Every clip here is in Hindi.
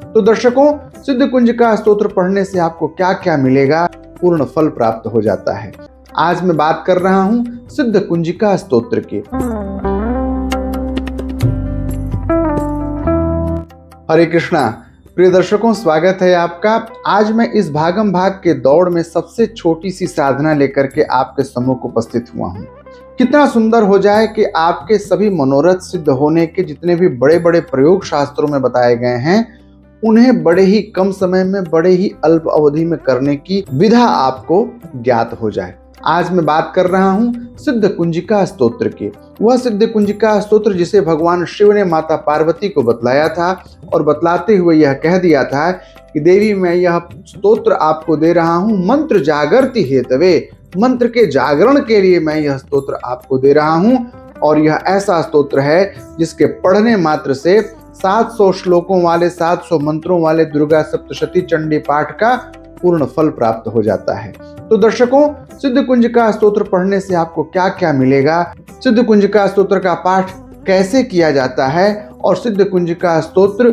तो दर्शकों, सिद्ध कुंजिका स्तोत्र पढ़ने से आपको क्या क्या मिलेगा, पूर्ण फल प्राप्त हो जाता है। आज मैं बात कर रहा हूं सिद्ध कुंजिका स्तोत्र की। हरे कृष्णा। प्रिय दर्शकों, स्वागत है आपका। आज मैं इस भागम भाग के दौड़ में सबसे छोटी सी साधना लेकर के आपके सम्मुख उपस्थित हुआ हूं। कितना सुंदर हो जाए कि आपके सभी मनोरथ सिद्ध होने के जितने भी बड़े बड़े प्रयोग शास्त्रों में बताए गए हैं, उन्हें बड़े ही कम समय में, बड़े ही अल्प अवधि में करने की विधा आपको ज्ञात हो जाए। आज मैं बात कर रहा हूं सिद्ध कुंजिका स्तोत्र की। वह सिद्ध कुंजिका स्तोत्र जिसे भगवान शिव ने माता पार्वती को बतलाया था और बतलाते हुए यह कह दिया था कि देवी, मैं यह स्तोत्र आपको दे रहा हूं मंत्र जागृति हेतवे, मंत्र के जागरण के लिए मैं यह स्तोत्र आपको दे रहा हूं। और यह ऐसा स्तोत्र है जिसके पढ़ने मात्र से 700 श्लोकों वाले, 700 मंत्रों वाले दुर्गा सप्तशती चंडी पाठ का पूर्ण फल प्राप्त हो जाता है। तो दर्शकों, सिद्ध कुंजिका स्तोत्र पढ़ने से आपको क्या क्या मिलेगा, सिद्ध कुंजिका स्तोत्र का पाठ कैसे किया जाता है और सिद्ध कुंजिका स्तोत्र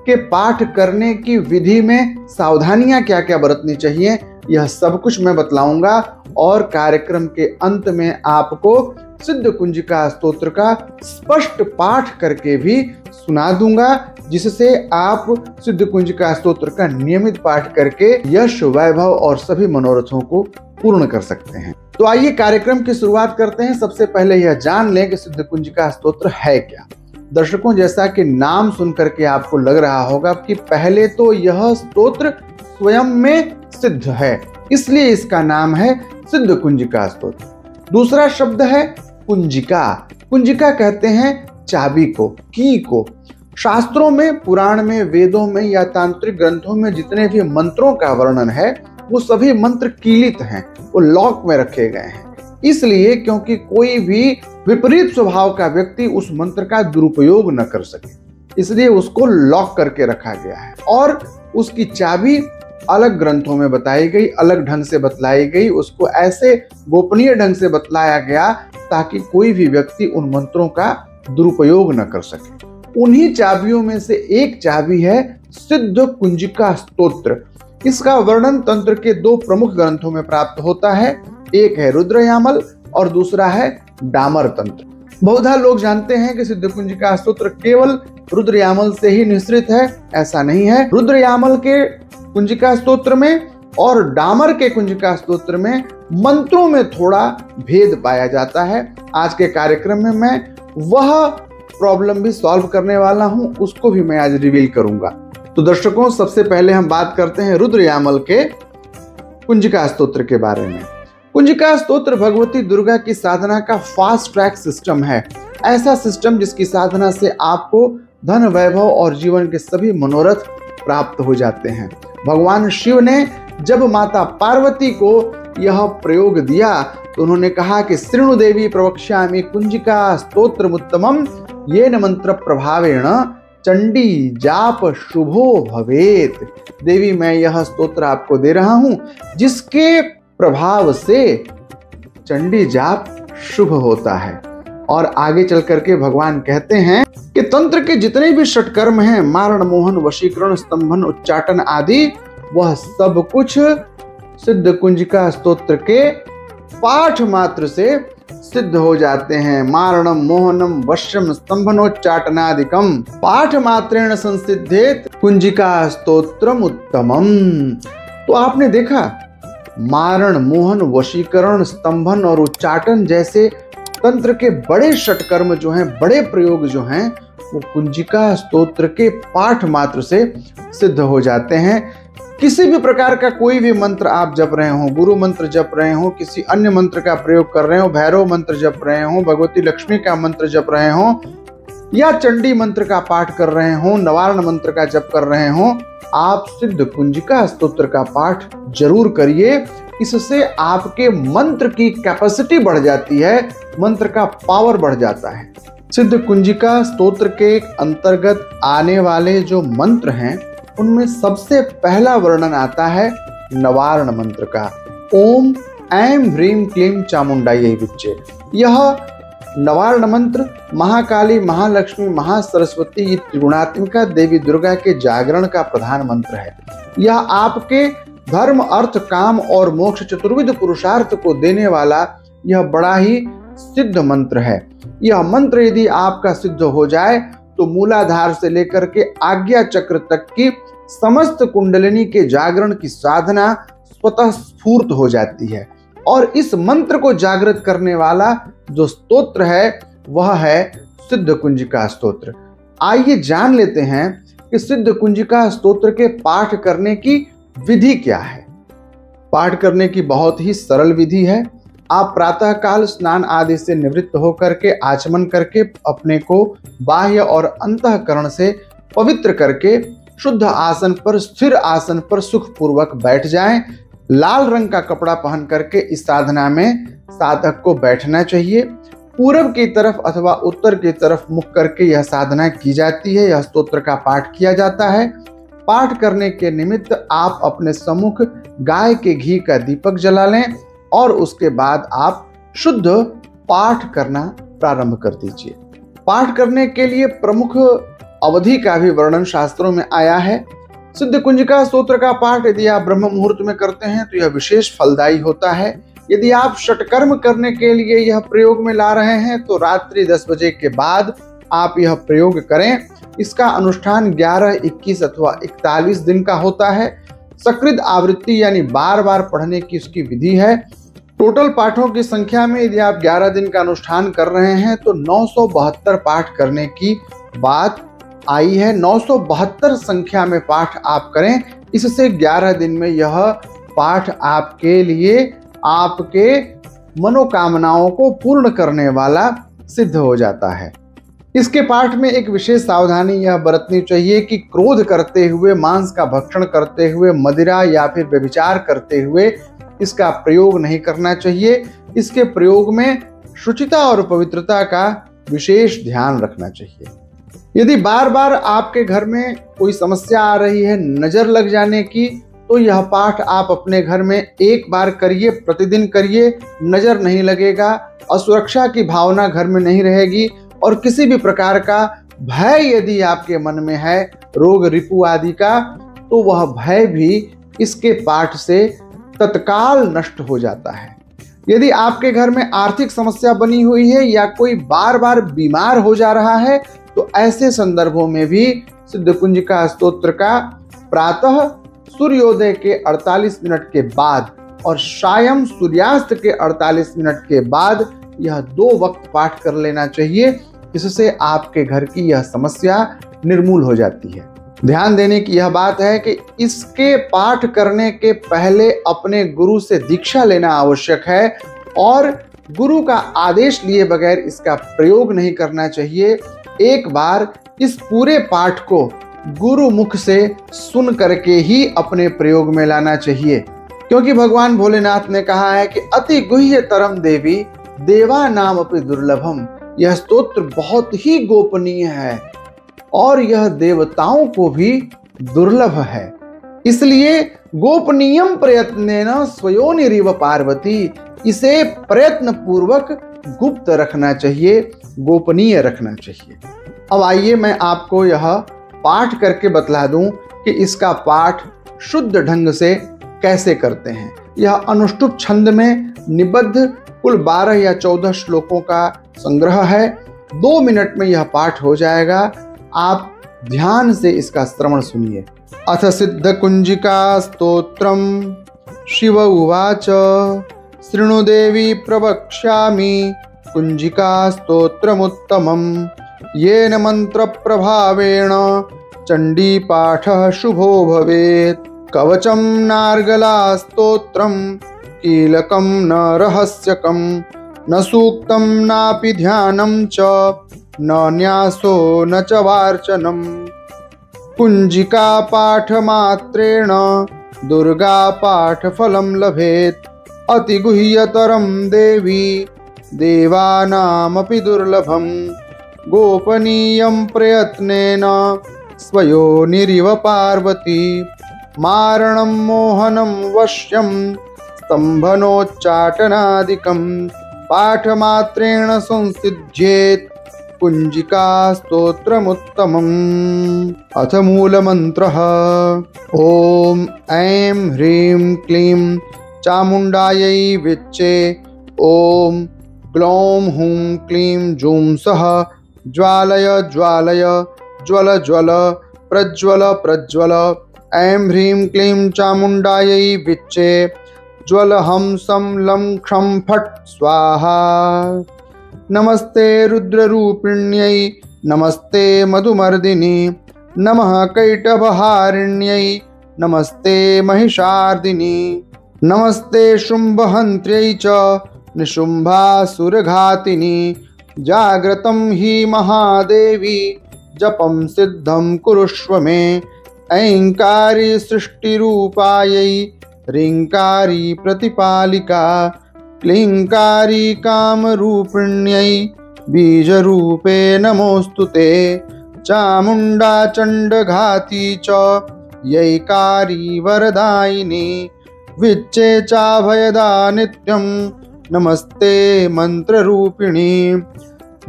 के पाठ करने की विधि में सावधानियां क्या क्या बरतनी चाहिए, यह सब कुछ मैं बतलाऊंगा। और कार्यक्रम के अंत में आपको सिद्ध कुंजिका स्तोत्र का स्पष्ट पाठ करके भी सुना दूंगा, जिससे आप सिद्ध कुंजिका स्तोत्र का नियमित पाठ करके यश, वैभव और सभी मनोरथों को पूर्ण कर सकते हैं। तो आइए कार्यक्रम की शुरुआत करते हैं। सबसे पहले यह जान लें कि सिद्ध कुंजिका स्तोत्र है क्या। दर्शकों, जैसा कि नाम सुनकर के आपको लग रहा होगा कि पहले तो यह स्तोत्र स्वयं में सिद्ध है, इसलिए इसका नाम है सिद्ध कुंजिका स्तोत्र। दूसरा शब्द है कुंजिका। कुंजिका कहते हैं चाबी को, की को। शास्त्रों में, पुराण में, वेदों में या तांत्रिक ग्रंथों में जितने भी मंत्रों का वर्णन है, वो सभी मंत्र कीलित हैं, वो लॉक में रखे गए हैं। इसलिए क्योंकि कोई भी विपरीत स्वभाव का व्यक्ति उस मंत्र का दुरुपयोग न कर सके, इसलिए उसको लॉक करके रखा गया है। और उसकी चाबी अलग ग्रंथों में बताई गई, अलग ढंग से बतलाई गई, उसको ऐसे गोपनीय ढंग से बतलाया गया ताकि कोई भी व्यक्ति उन मंत्रों का दुरुपयोग न कर सके। उन्हीं चाबियों में से एक चाबी है सिद्ध कुंजिका स्तोत्र। इसका वर्णन तंत्र के दो प्रमुख ग्रंथों में प्राप्त होता है। एक है रुद्रयामल और दूसरा है डामर तंत्र। बहुधा लोग जानते हैं कि सिद्ध कुंजिका स्तोत्र केवल रुद्रयामल से ही निश्रित है। ऐसा नहीं है। रुद्रयामल के कुंजिका स्तोत्र में और डामर के कुंजिका स्तोत्र में मंत्रों में थोड़ा भेद पाया जाता है। आज के कार्यक्रम में मैं वह प्रॉब्लम भी सॉल्व करने वाला हूं, उसको भी मैं आज रिवील करूंगा। तो दर्शकों, सबसे पहले हम बात करते हैं रुद्रयामल के कुंजिका स्तोत्र के बारे में। कुंजिका स्तोत्र भगवती दुर्गा की साधना का फास्ट ट्रैक सिस्टम है। ऐसा सिस्टम जिसकी साधना से आपको धन, वैभव और जीवन के सभी मनोरथ प्राप्त हो जाते हैं। भगवान शिव ने जब माता पार्वती को यह प्रयोग दिया तो उन्होंने कहा कि शृणु देवी प्रवक्ष्यामि कुंजिका स्तोत्रमुत्तमं येन मंत्र प्रभावेण चंडी जाप शुभो भवेत। देवी, मैं यह स्तोत्र आपको दे रहा हूं जिसके प्रभाव से चंडी जाप शुभ होता है। और आगे चल करके भगवान कहते हैं कि तंत्र के जितने भी षटकर्म हैं, मारण, मोहन, वशीकरण, स्तंभन, उच्चाटन आदि, वह सब कुछ सिद्ध कुंजिका स्तोत्र के पाठ मात्र से सिद्ध हो जाते हैं। मारणम, मोहनम, वश्यम, स्तंभनोच्चाटनादिकम पाठ मात्रेण संसिद्धेत कुंजिका स्तोत्रम उत्तमम। तो आपने देखा, मारण, मोहन, वशीकरण, स्तंभन और उच्चाटन जैसे तंत्र के बड़े षटकर्म जो हैं, बड़े प्रयोग जो हैं, वो कुंजिका स्तोत्र के पाठ मात्र से सिद्ध हो जाते हैं। किसी भी प्रकार का कोई भी मंत्र आप जप रहे हो, गुरु मंत्र जप रहे हो, किसी अन्य मंत्र का प्रयोग कर रहे हो, भैरव मंत्र जप रहे हो, भगवती लक्ष्मी का मंत्र जप रहे हो, या चंडी मंत्र का पाठ कर रहे हो, नवारण मंत्र का जप कर रहे हो, आप सिद्ध कुंजिका स्तोत्र का पाठ जरूर करिए। इससे आपके मंत्र की कैपेसिटी बढ़ जाती है, मंत्र का पावर बढ़ जाता है। सिद्ध कुंजिका स्तोत्र के अंतर्गत आने वाले जो मंत्र हैं, उनमें सबसे पहला वर्णन आता है नवारण मंत्र का। ओम ऐं ह्रीं क्लीं चामुंडायै विच्चे। यह नवार्ण मंत्र महाकाली, महालक्ष्मी, महासरस्वती ये त्रिगुणात्मिका देवी दुर्गा के जागरण का प्रधान मंत्र है। यह आपके धर्म, अर्थ, काम और मोक्ष चतुर्विध पुरुषार्थ को देने वाला यह बड़ा ही सिद्ध मंत्र है। यह मंत्र यदि आपका सिद्ध हो जाए तो मूलाधार से लेकर के आज्ञा चक्र तक की समस्त कुंडलिनी के जागरण की साधना स्वतः स्फूर्त हो जाती है। और इस मंत्र को जागृत करने वाला जो स्तोत्र है वह है सिद्ध कुंजिका स्तोत्र। आइए जान लेते हैं कि सिद्ध कुंजिका स्तोत्र के पाठ करने की विधि क्या है। पाठ करने की बहुत ही सरल विधि है। आप प्रातः काल स्नान आदि से निवृत्त होकर के आचमन करके अपने को बाह्य और अंतःकरण से पवित्र करके शुद्ध आसन पर, स्थिर आसन पर सुखपूर्वक बैठ जाएं। लाल रंग का कपड़ा पहन करके इस साधना में साधक को बैठना चाहिए। पूरब की तरफ अथवा उत्तर की तरफ मुख करके यह साधना की जाती है। यह स्तोत्र का पाठ किया जाता है। पाठ करने के निमित्त आप अपने सम्मुख गाय के घी का दीपक जला लें और उसके बाद आप शुद्ध पाठ करना प्रारंभ कर दीजिए। पाठ करने के लिए प्रमुख अवधि का भी वर्णन शास्त्रों में आया है। सिद्ध कुंजिका स्तोत्र का पाठ यदि आप ब्रह्म मुहूर्त में करते हैं तो यह विशेष फलदायी होता है। यदि आप षटकर्म करने के लिए यह प्रयोग में ला रहे हैं तो रात्रि 10 बजे के बाद आप यह प्रयोग करें। इसका अनुष्ठान 11, 21 अथवा 41 दिन का होता है। सकृत आवृत्ति यानी बार बार पढ़ने की उसकी विधि है। टोटल पाठों की संख्या में यदि आप 11 दिन का अनुष्ठान कर रहे हैं तो 972 पाठ करने की बात आई है। 972 संख्या में पाठ आप करें। इससे 11 दिन में यह पाठ आपके लिए आपके मनोकामनाओं को पूर्ण करने वाला सिद्ध हो जाता है। इसके पाठ में एक विशेष सावधानी यह बरतनी चाहिए कि क्रोध करते हुए, मांस का भक्षण करते हुए, मदिरा या फिर व्यभिचार करते हुए इसका प्रयोग नहीं करना चाहिए। इसके प्रयोग में शुचिता और पवित्रता का विशेष ध्यान रखना चाहिए। यदि बार बार आपके घर में कोई समस्या आ रही है नजर लग जाने की, तो यह पाठ आप अपने घर में एक बार करिए, प्रतिदिन करिए। नजर नहीं लगेगा, असुरक्षा की भावना घर में नहीं रहेगी और किसी भी प्रकार का भय यदि आपके मन में है, रोग रिपु आदि का, तो वह भय भी इसके पाठ से तत्काल नष्ट हो जाता है। यदि आपके घर में आर्थिक समस्या बनी हुई है या कोई बार बार बीमार हो जा रहा है तो ऐसे संदर्भों में भी सिद्ध कुंजिका स्तोत्र का प्रातः सूर्योदय के 48 मिनट के बाद और सायं सूर्यास्त के 48 मिनट के बाद यह 2 वक्त पाठ कर लेना चाहिए। इससे आपके घर की यह समस्या निर्मूल हो जाती है। ध्यान देने की यह बात है कि इसके पाठ करने के पहले अपने गुरु से दीक्षा लेना आवश्यक है और गुरु का आदेश लिए बगैर इसका प्रयोग नहीं करना चाहिए। एक बार इस पूरे पाठ को गुरु मुख से सुन करके ही अपने प्रयोग में लाना चाहिए, क्योंकि भगवान भोलेनाथ ने कहा है कि अति गुह्य तरम देवी देवा नाम अपि दुर्लभम। यह स्तोत्र बहुत ही गोपनीय है और यह देवताओं को भी दुर्लभ है। इसलिए गोपनीयम प्रयत्नेन स्वयोनिरिव पार्वती, इसे प्रयत्न पूर्वक गुप्त रखना चाहिए, गोपनीय रखना चाहिए। अब आइए मैं आपको यह पाठ करके बतला दूं कि इसका पाठ शुद्ध ढंग से कैसे करते हैं। यह अनुष्टुप छंद में निबद्ध कुल 12 या 14 श्लोकों का संग्रह है। 2 मिनट में यह पाठ हो जाएगा। आप ध्यान से इसका श्रवण सुनिए। अथ सिद्ध कुंजिका स्तोत्रम शिव उवाच शृणु देवी प्रवक्ष्यामि कुंजिका स्तोत्रमुत्तमम् येन मंत्र प्रभावेण चंडी पाठः शुभो भवेत्। कवचम नार्गला स्तोत्रम कीलकम न रहस्यकम न सूक्तम नापि ध्यानं च न न्यासो न च वार्चनम। कुंजिका पाठ मात्रेण दुर्गा पाठ फलं लभेत्। अति गुह्यतरं देवी देवानामपि दुर्लभम्। गोपनीयं प्रयत्नेन स्वयोनिरिव पार्वती। मारणं मोहनं वश्यं स्तम्भनोच्चाटनादिकं पाठमात्रेण संसिध्येत् कुञ्जिका स्तोत्रमुत्तमम्। अथ मूलमन्त्रः। ॐ ऐं ह्रीं क्लीं चामुण्डायै विच्चे। ॐ ग्लौं हूं क्लीं जूं सः ज्वालय ज्वालय ज्वल ज्वल प्रज्वल प्रज्वल। ऐं ह्रीं क्लीं चामुण्डायै विच्चे। ज्वल हं सं लं क्षं फट् स्वाहा। नमस्ते रुद्ररूपिण्यै नमस्ते मधुमर्दिनी नमः कैटभहारिण्यै नमस्ते महिषार्दिनी नमस्ते शुम्भहन्त्र्यै च निशुम्भासुरघातिनी। जाग्रतं हि महादेवी जपं सिद्धं कुरुष्व मे। ऐङ्कारी सृष्टिरूपायै ह्रीङ्कारी प्रतिपालिका क्लीङ्कारी कामरूपिण्यै बीजरूपे नमोऽस्तु ते। चामुण्डा चण्डघाती च यैकारी वरदायिनी विच्चे चाभयदा नित्यं नमस्ते मन्त्ररूपिणी।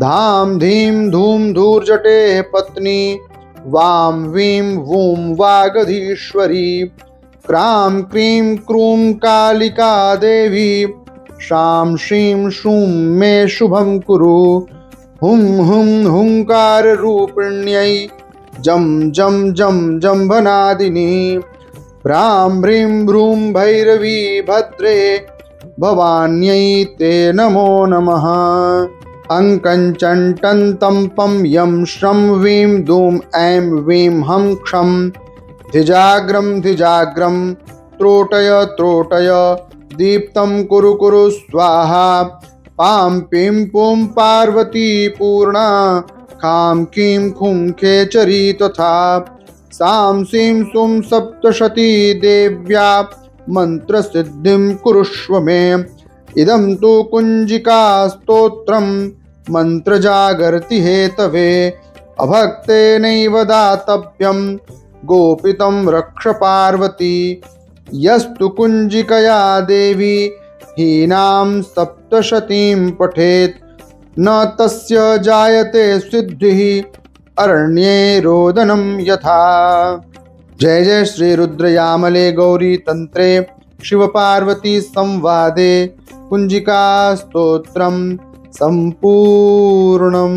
धाम धीं धूम धूर्जटे पत्नी वां वीं वूं वागधीश्वरी। क्रां क्रीं क्रूं कालिका देवी शां श्रीं शूं मे शुभं कुरु। हुं हुं हुंकार रूपिण्यै जं जं जं जम्भनादिनी। भ्रां भ्रीं भ्रूं भैरवी भद्रे भवान्यै ते नमो नमः। अङ्कञ्चण्टन्तं पं यं श्रं वीं दूं ऐं वीं हं क्षं। धिजाग्रं धिजाग्रं त्रोटय त्रोटय दीप्तं कुरु कुरु स्वाहा। पां पीं पुं पार्वती पूर्णा खां कीं खुं खेचरी तथा। सां सीं सुं सप्तशती देव्या मन्त्रसिद्धिं कुरुष्व मे। इदं तु कुञ्जिका स्तोत्रं मन्त्रजागर्ति हेतवे। अभक्तेनैव दातव्यं गोपितं रक्ष पार्वती। यस्तु कुञ्जिकया देवी हीनां सप्तशतीं पठेत् न तस्य जायते सिद्धिः अरण्ये रोदनं यथा। जय जय श्री रुद्रयामले गौरी तंत्रे शिव पार्वती संवादे कुञ्जिका स्तोत्रम् सम्पूर्णम्।